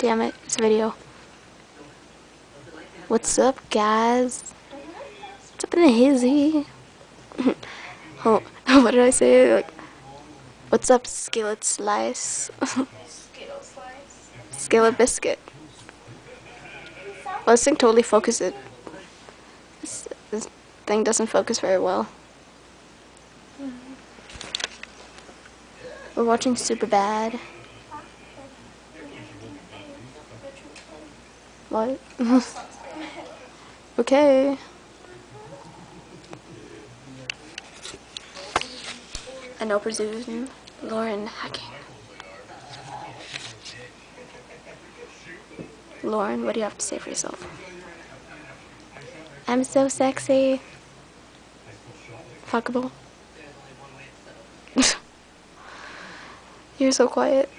damn it, it's a video. What's up, guys? What's up in the hizzy? Oh, what did I say? Like, what's up, skillet slice? Skittle slice. Skillet biscuit. Well, this thing totally focuses it. This thing doesn't focus very well. We're watching Superbad. What? Okay. I know presume Lauren hacking. Lauren, what do you have to say for yourself? I'm so sexy. Fuckable. You're so quiet.